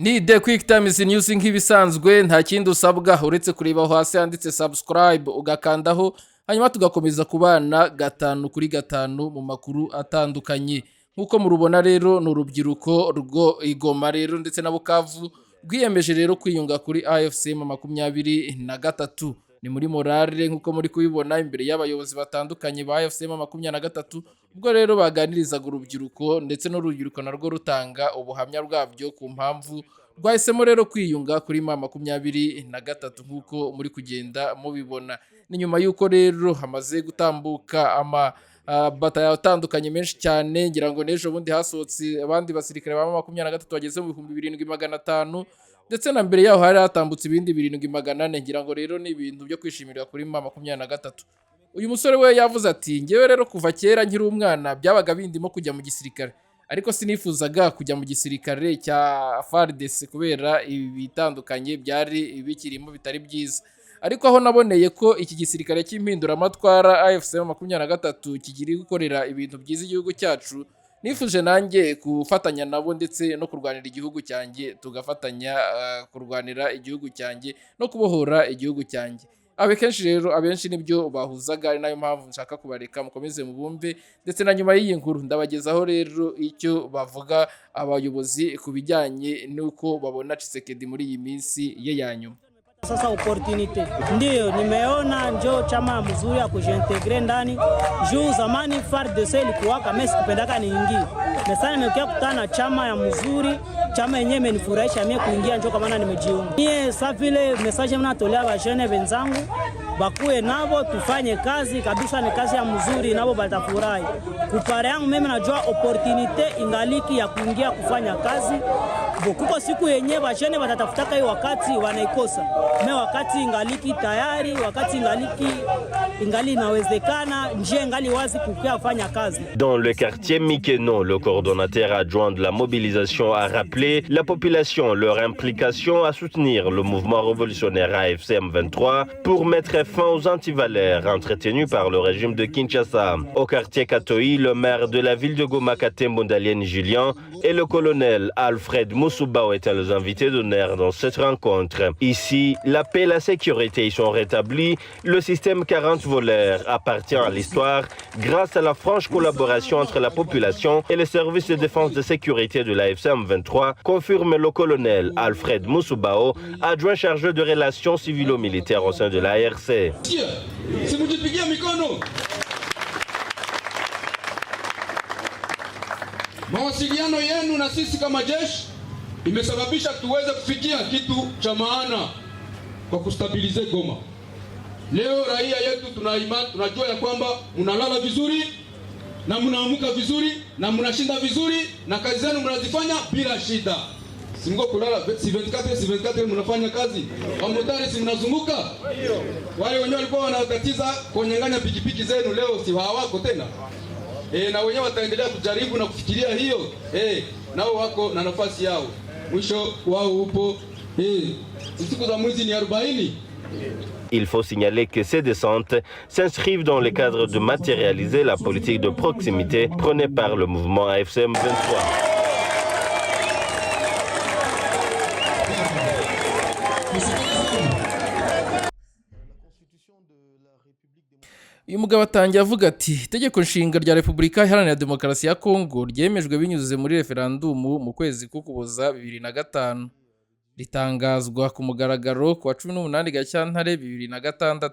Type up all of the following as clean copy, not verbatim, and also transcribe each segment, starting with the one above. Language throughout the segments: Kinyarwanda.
Ni The Quick Times News nk'ibisanzwe nta kindi usabwa uretse kureba aho hasi handitse subscribe ugakandaho hanyuma tugakomeza kubana gatanu kuri gatanu mu makuru atandukanye. Nkuko murubona rero ni urubyiruko rwo Igoma rero ndetse na Bukavu rwiyemeje rero kwiyunga kuri AFCM 23. Ni muri morale nkuko muri kubibona imbere y'abayobozi batandukanye ba AFCM 23 ubwo rero baganirizaga urubyiruko ndetse n'urubyiruko narwo rutanga ubuhamya bwabyo ku mpamvu rwahisemo rero kwiyunga kuri 23 nkuko muri kugenda mubibona. Ni nyuma yuko rero hamaze gutambuka batayo atandukanye menshi cyane, ngira ngo nejo bundi hasohotse abandi basirikare ba 23 bageze mu 7500 ndetse na mbere yaho hari hatambutse ibindi 7400. Ngira ngo rero ni ibintu byo kwishimirwa kuri 23. Uyu musore we yavuze ati ngewe rero kuva kera nkiri umwana byabaga bindimo kujya mu gisirikare, ariko sinifuzaga kujya mu gisirikare cya FARDC kubera ibi bitandukanye byari bikirimo bitari byiza, ariko aho naboneye ko iki gisirikare cy'impinduramatwara AFCM 23 kigiri gukorera ibintu byiza igihugu cyacu, nifuje nanjye gufatanya nabo ndetse no kurwanira igihugu cyanjye, tugafatanya kurwanira igihugu cyanjye no kubohora igihugu cyanjye. Kenshi rero abenshi nibyo bahuzaga, ari nayo mpamvu nshaka kubareka mukomeze mubumve, ndetse na nyuma y'iyi nkuru ndabagezaho rero icyo bavuga abayobozi ku bijyanye n'uko babona Tshisekedi muri iyi minsi ye ya nyuma. Sasa opportunity ndio nimeona njoo chama mzuri ya kujintegre ndani juu zamani FARDC ilikuwa kama sikupendaka niingie. Sasa nimekuja kutana chama ya mzuri, chama yenyewe imenifurahisha mimi kuingia, njoo kama nimejiunga. Mimi sasa vile message mnatolea wajane wenzangu bakuwe nabo tufanye kazi kabisa, ni kazi ya mzuri nabo batafurahi. Kupare yangu mimi najua opportunity ingaliki ya kuingia kufanya kazi. Kuko siku yenyewe wajane watatafutaka hiyo wakati wanaikosa. Mimi wakati ingaliki tayari, wakati ingali inawezekana, njia ingali wazi kukia kufanya kazi. Dans le quartier Mikeno, le coordonnateur adjoint de la mobilisation a rappelé la population leur implication à soutenir le mouvement révolutionnaire AFCM 23 pour mettre fin aux antivaleurs entretenus par le régime de Kinshasa. Au quartier Katoi, le maire de la ville de Goma Katembo Ndalienne Julien et le colonel Alfred Moussoubao étaient les invités d'honneur dans cette rencontre. Ici, la paix et la sécurité y sont rétablis. Le système 40 voleurs appartient à l'histoire grâce à la franche collaboration entre la population et les services de défense de sécurité de l'AFCM 23, confirme le colonel Alfred Moussoubao, adjoint chargé de relations civilo-militaires au sein de l'ARC. Mawasiliano yenu na sisi kama jeshi imesababisha tuweze kufikia kitu cha maana kwa kustabilize Goma. Leo raia yetu tunajua ya kwamba mnalala vizuri na mnaamka vizuri na mnashinda vizuri na kazi zenu mnazifanya bila shida. Singo kulala 24 mnafanya kazi. Wamotari si mnazunguka. Wale wenyewe walikuwa wanatatiza kunyang'anya pikipiki zenu leo si hawako tena. Na wenyewe wataendelea kujaribu na kufikiria hiyo. Nao wako na nafasi yao. Mwisho wao upo. Siku za mwezi ni 40. Il faut signaler que ces descentes s'inscrivent dans le cadre de matérialiser la politique de proximité prônée par le mouvement AFCM 23. Uyu mugabo atangiye avuga ati itegeko nshinga rya Repubulika Iharanira Demokarasi ya Kongo ryemejwe binyuze muri referandumu mu kwezi k'Ukuboza 2005, ritangazwa ku mugaragaro ku wa 18 Gashyantare 2006.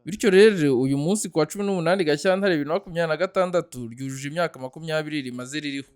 Bityo rero uyu munsi ku wa 18 Gashyantare 2026 ryujuje imyaka 20 rimaze ririho.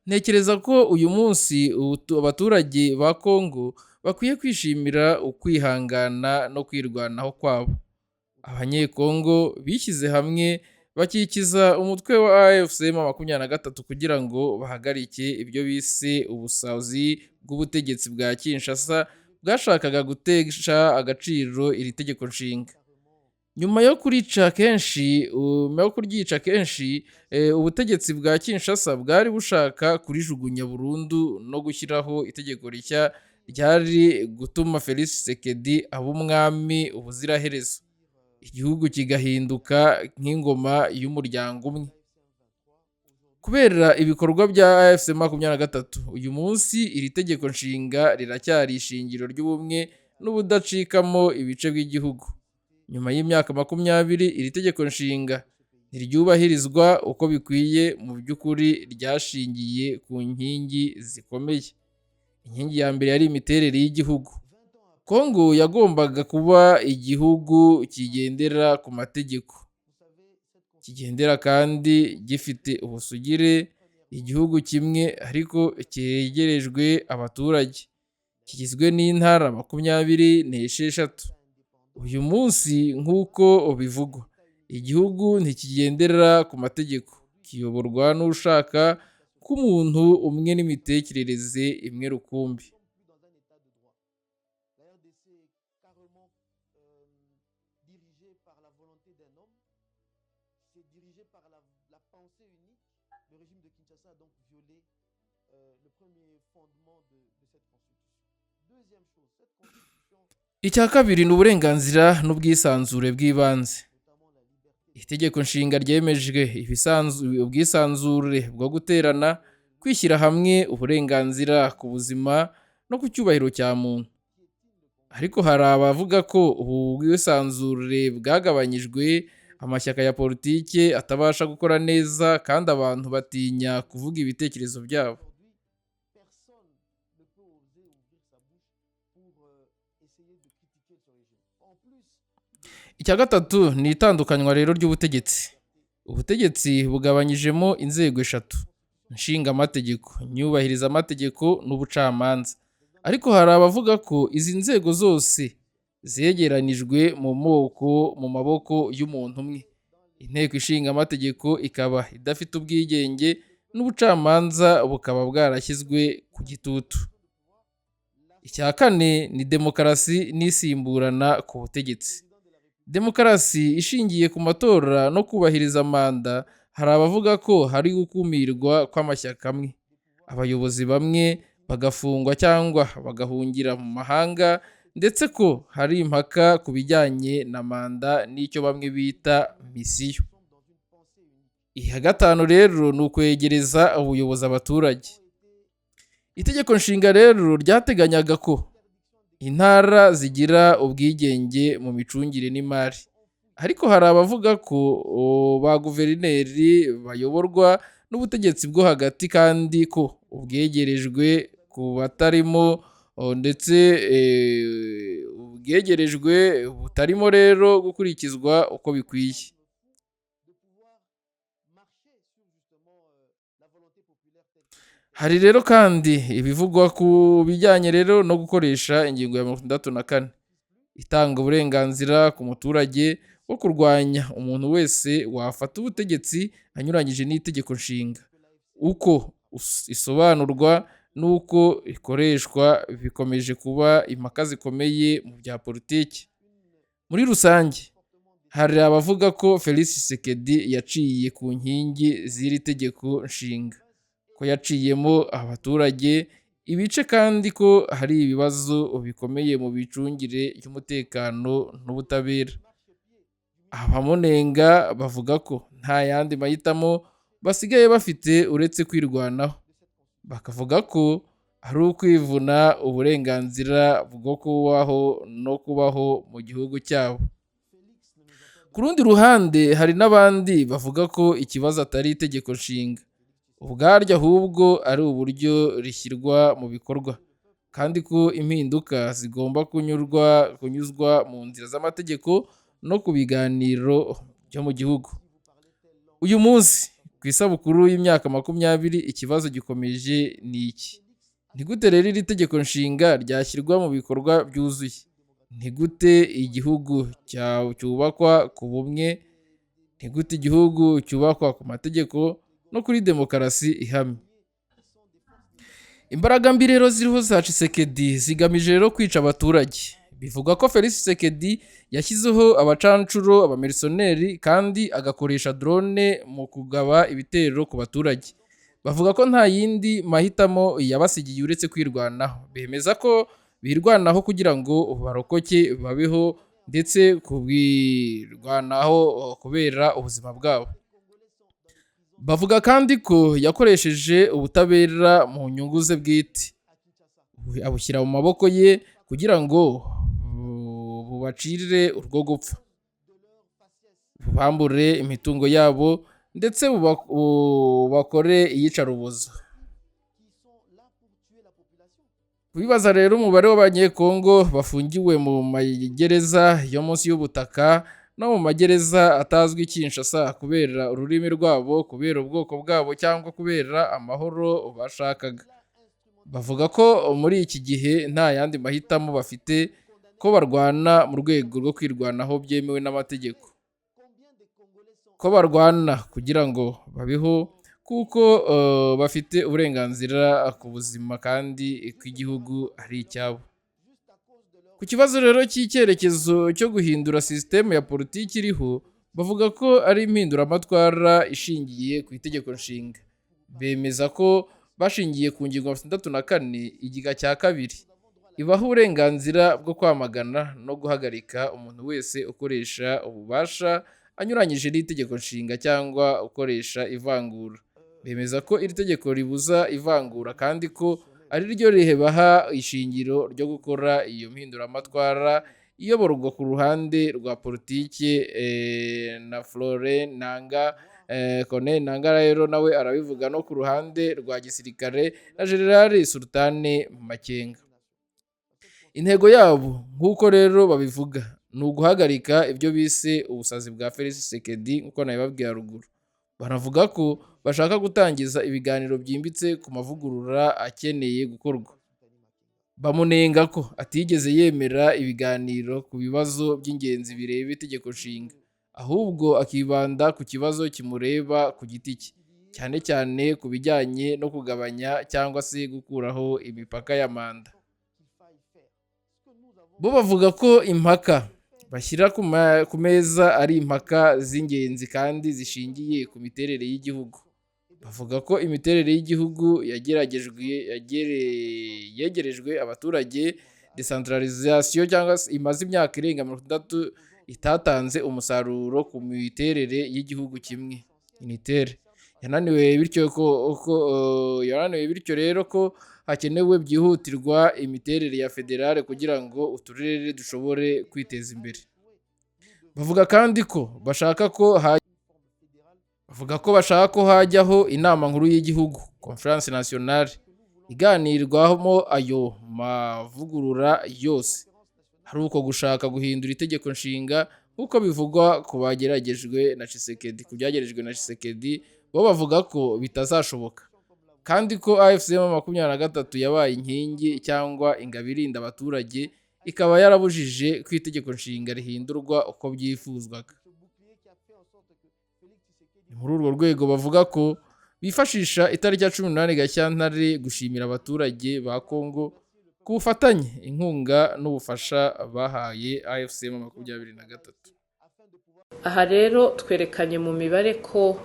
Ntekereza ko uyu munsi abaturage ba Kongo bakwiye kwishimira ukwihangana no kwirwanaho kwabo. Abanyekongo bishyize hamwe bakikiza umutwe wa AFCM 23 kugira ngo bahagarike ibyo bise ubusazi bw'ubutegetsi bwa Kinshasa bwashakaga gutesha agaciro iri tegeko nshinga. Nyuma yo kuryica kenshi, ubutegetsi bwa Kinshasa bwari bushaka kurijugunya burundu no gushyiraho itegeko rishya ryari gutuma Felix Tshisekedi aba umwami ubuziraherezo, igihugu kigahinduka nk'ingoma y'umuryango umwe. Kubera ibikorwa bya AFC M23 uyu munsi iri tegeko nshinga riracyari ishingiro ry'ubumwe n'ubudacikamo ibice by'igihugu. Nyuma y'imyaka 20 iri tegeko nshinga ntiryubahirizwa uko bikwiye, mu by'ukuri ryashingiye ku nkingi zikomeye. Inkingi ya mbere yari imiterere y'igihugu. Kongo yagombaga kuba igihugu kigendera ku mategeko, kigendera kandi gifite ubusugire, igihugu kimwe ariko cyegerejwe abaturage, kigizwe n'intara 26. Uyu munsi nk'uko bivugwa, igihugu ntikigendera ku mategeko, kiyoborwa n'ushaka k'umuntu umwe n'imitekerereze imwe rukumbi. Icya kabiri ni uburenganzira n'ubwisanzure bw'ibanze. Itegeko nshinga ryemejwe ubwisanzure bwo guterana, kwishyira hamwe, uburenganzira ku buzima no ku cyubahiro cya muntu. Ariko hari abavuga ko ubu bwisanzure bwagabanyijwe, amashyaka ya politike atabasha gukora neza kandi abantu batinya kuvuga ibitekerezo byabo. Icya gatatu ni itandukanywa rero ry'ubutegetsi. Ubutegetsi bugabanyijemo inzego 3: nshingaamategeko, nyubahirizaamategeko n'ubucamanza. Ariko hari abavuga ko izi nzego zose zegeranijwe mu maboko y'umuntu umwe. Inteko ishinga amategeko ikaba idafite ubwigenge, n'ubucamanza bukaba bwarashyizwe ku gitutu. Icya kane ni demokarasi n'isimburana ku butegetsi. Demokarasi ishingiye ku matora no kubahiriza manda, hari abavuga ko hari gukumirwa kw'amashyaka amwe, abayobozi bamwe bagafungwa cyangwa bagahungira mu mahanga, ndetse ko hari impaka ku bijyanye na manda n'icyo bamwe bita misiyo. Iya gatanu rero ni ukwegereza ubuyobozi abaturage. Itegeko nshinga rero ryateganyaga ko intara zigira ubwigenge mu micungire n'imari. Ariko hari abavuga ko ba guverineri bayoborwa n'ubutegetsi bwo hagati kandi ko ubwegerejwe ku batarimo, ndetse ubwegerejwe butarimo rero gukurikizwa uko bikwiye. Hari rero kandi ibivugwa ku bijyanye rero no gukoresha ingingo ya 64 itanga uburenganzira ku muturage wo kurwanya umuntu wese wafata ubutegetsi anyuranyije n'itegeko nshinga. Uko isobanurwa n'uko ikoreshwa bikomeje kuba impaka zikomeye mu bya politiki. Muri rusange, hari abavuga ko Félix Tshisekedi yaciye ku nkingi z'iri tegeko nshinga, ko yaciyemo abaturage ibice kandi ko hari ibibazo bikomeye mu bicungire y'umutekano n'ubutabera. Abamunenga bavuga ko nta yandi mahitamo basigaye bafite uretse kwirwanaho. Bakavuga ko ari ukwivuna uburenganzira bwo kubaho no kubaho mu gihugu cyabo. Ku rundi ruhande hari n'abandi bavuga ko ikibazo atari itegeko nshinga ubwaryo, ahubwo ari uburyo rishyirwa mu bikorwa, kandi ko impinduka zigomba kunyuzwa mu nzira z'amategeko no ku biganiro byo mu gihugu. Uyu munsi ku isabukuru y'imyaka 20, ikibazo gikomeje ni iki: ni gute rero iri tegeko nshinga ryashyirwa mu bikorwa byuzuye? Ni gute igihugu cyubakwa ku bumwe? Ni gute igihugu cyubakwa ku mategeko no kuri demokarasi ihamye? Imbaraga mbi rero ziriho za Tshisekedi zigamije rero kwica abaturage. Bivugwa ko Félix Tshisekedi yashyizeho abacancuro, abamerisoneri, kandi agakoresha drone mu kugaba ibitero ku baturage. Bavuga ko nta yindi mahitamo yabasigiye uretse kwirwanaho. Bemeza ko birwanaho kugira ngo barokoke babeho, ndetse kubirwanaho kubera ubuzima bwabo. Bavuga kandi ko yakoresheje ubutabera mu nyungu ze bwite, abushyira mu maboko ye kugira ngo bubacirire urwo gupfa, bubambure imitungo yabo ndetse bakore iyicarubozo. Kubibaza rero umubare w'abanyekongo bafungiwe mu magereza yo munsi y'ubutaka no mu magereza atazwi Kinshasa kubera ururimi rwabo, kubera ubwoko bwabo cyangwa kubera amahoro bashakaga. Bavuga ko muri iki gihe nta yandi mahitamo bafite ko barwana mu rwego rwo kwirwanaho byemewe n'amategeko, ko barwana kugira ngo babeho kuko bafite uburenganzira ku buzima kandi ko igihugu ari icyabo. Ku kibazo rero cy'icyerekezo cyo guhindura sisiteme ya politiki iriho, bavuga ko ari impinduramatwara ishingiye ku itegeko nshinga. Bemeza ko bashingiye ku ngingo ya 64 igika cya kabiri ibaha uburenganzira bwo kwamagana no guhagarika umuntu wese ukoresha ububasha anyuranyije n'itegeko nshinga cyangwa ukoresha ivangura. Bemeza ko iri tegeko ribuza ivangura kandi ko ari ryo ribaha ishingiro ryo gukora iyo mpinduramatwara iyoborwa ku ruhande rwa politiki na Florent Nanga. Corneille Nangaa rero nawe arabivuga no ku ruhande rwa gisirikare na General Sultani Makenga. Intego yabo nk'uko rero babivuga ni uguhagarika ibyo bise ubusazi bwa Felix Tshisekedi nk'uko nabibabwiye haruguru. Banavuga ko bashaka gutangiza ibiganiro byimbitse ku mavugurura akeneye gukorwa. Bamunenga ko atigeze yemera ibiganiro ku bibazo by'ingenzi bireba itegeko nshinga, ahubwo akibanda ku kibazo kimureba ku giti cye, cyane cyane ku bijyanye no kugabanya cyangwa se gukuraho imipaka ya manda. Bo bavuga ko impaka bashyira ku meza ari impaka z'ingenzi kandi zishingiye ku miterere y'igihugu. Bavuga ko imiterere y'igihugu yegerejwe abaturage, decentralisation cyangwa se imaze imyaka irenga 60 itatanze umusaruro ku miterere y'igihugu kimwe. Unitere yananiwe bityo rero ko hakenewe byihutirwa imiterere ya federale kugira ngo uturere dushobore kwiteza imbere. Bavuga kandi ko bashaka ko hajyaho inama nkuru y'igihugu, Conference Nationale, iganirwamo ayo mavugurura yose. Hari uko gushaka guhindura itegeko nshinga nk'uko bivugwa ku byageragejwe na Tshisekedi, bo bavuga ko bitazashoboka kandi ko AFC 23 yabaye inkingi cyangwa ingabo irinda abaturage, ikaba yarabujije ko itegeko nshinga rihindurwa uko byifuzwaga. Muri urwo rwego bavuga ko bifashisha itariki ya 18 Gashyantare gushimira abaturage ba Kongo ku bufatanye, inkunga n'ubufasha bahaye AFC 23. Aha rero twerekanye mu mibare ko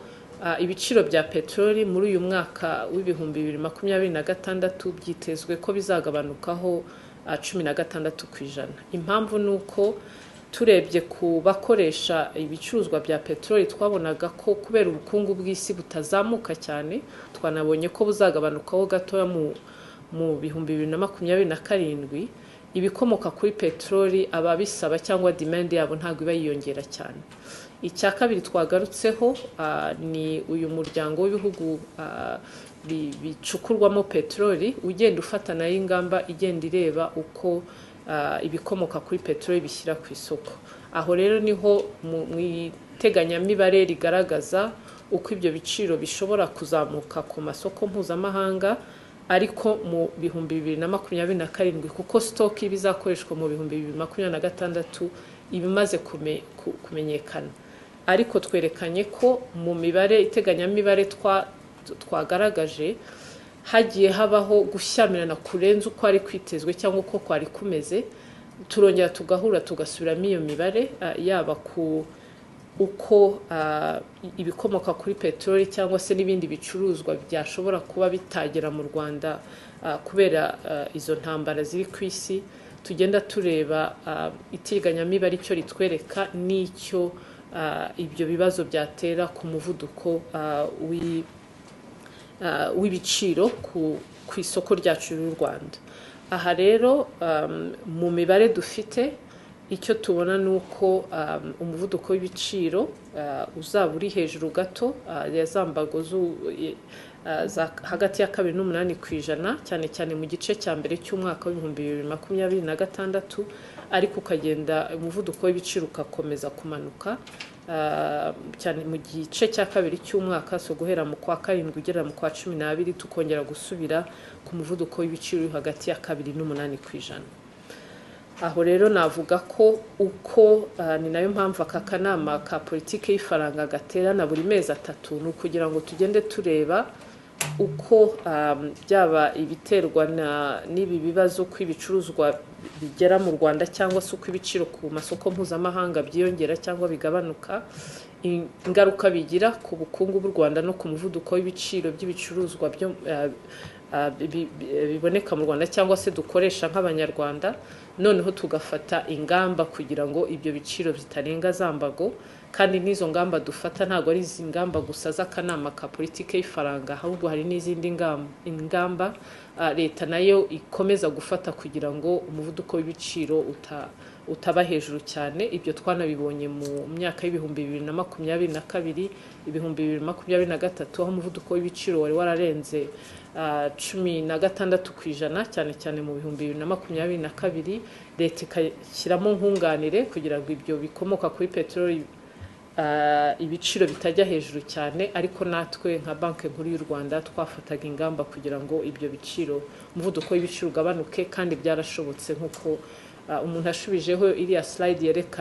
ibiciro bya peteroli muri uyu mwaka w'ibihumbi 2026 byitezwe ko bizagabanukaho 16%. Impamvu ni uko turebye ku bakoresha ibicuruzwa bya peteroli twabonaga ko kubera ubukungu bw'isi butazamuka cyane, twanabonye ko buzagabanukaho gatoya mu bihumbi 2027. Ibikomoka kuri peteroli ababisaba cyangwa demand yabo ntabwo iba yiyongera cyane. Icya kabiri twagarutseho ni uyu muryango w'ibihugu bicukurwamo peteroli ugenda ufatana y'ingamba igenda ireba uko ibikomoka kuri peteroli bishyira ku isoko. Aho rero niho mu iteganyamibare rigaragaza uko ibyo biciro bishobora kuzamuka ku masoko mpuzamahanga, ariko mu bihumbi 2027 kuko stock ibizakoreshwa mu bihumbi 2026 ibimaze kumenyekana. Ariko twerekanye ko mu mibare iteganyamibare twagaragaje hagiye habaho gushyamirana kurenza uko ari kwitezwe cyangwa uko kwari kumeze. Turongera tugahura tugasubiramo iyo mibare yaba ku uko ibikomoka kuri peteroli cyangwa se n'ibindi bicuruzwa byashobora kuba bitagera mu Rwanda kubera izo ntambara ziri ku isi. Tugenda tureba iteganyamibare icyo ritwereka n'icyo ibyo bibazo byatera ku muvuduko w'ibiciro ku isoko ryacu y'u Rwanda. Aha rero mu mibare dufite icyo tubona ni uko umuvuduko w'ibiciro uzaba uri hejuru gato ya za mbago hagati ya 2.8% cyane cyane mu gice cya mbere cy'umwaka w'2026, ariko ukagenda umuvuduko w'ibiciro ugakomeza kumanuka cyane mu gice cya kabiri cy'umwaka, so guhera mu kwa 7 ugera mu kwa 12 tukongera gusubira ku muvuduko w'ibiciro hagati ya 2.8%. Aho rero navuga ko uko ni nayo mpamvu aka kanama ka politike y'ifaranga gaterana buri mezi 3 ni kugira ngo tugende tureba uko byaba ibiterwa n'ibi bibazo kw'ibicuruzwa bigera mu Rwanda cyangwa se uko ibiciro ku masoko mpuzamahanga byiyongera cyangwa bigabanuka, ingaruka bigira ku bukungu bw'u Rwanda no ku muvuduko w'ibiciro by'ibicuruzwa biboneka mu Rwanda cyangwa se dukoresha nk'abanyarwanda, noneho tugafata ingamba kugira ngo ibyo biciro bitarenga za mbago. Kandi n'izo ngamba dufata ntabwo ari izi ngamba gusa z'akanama ka politike y'ifaranga, ahubwo hari n'izindi ingamba leta nayo ikomeza gufata kugira ngo umuvuduko w'ibiciro utaba hejuru cyane. Ibyo twanabibonye mu myaka y'ibihumbi 2022, 2023, aho umuvuduko w'ibiciro wari wararenze 16% cyane cyane mu 2022, leta ikashyiramo nkunganire kugira ngo ibyo bikomoka kuri peteroli ibiciro bitajya hejuru cyane, ariko natwe nka Banki Nkuru y'u Rwanda twafataga ingamba kugira ngo ibyo biciro umuvuduko w'ibiciro ugabanuke, kandi byarashobotse nk'uko umuntu ashubijeho iriya slide yerekana.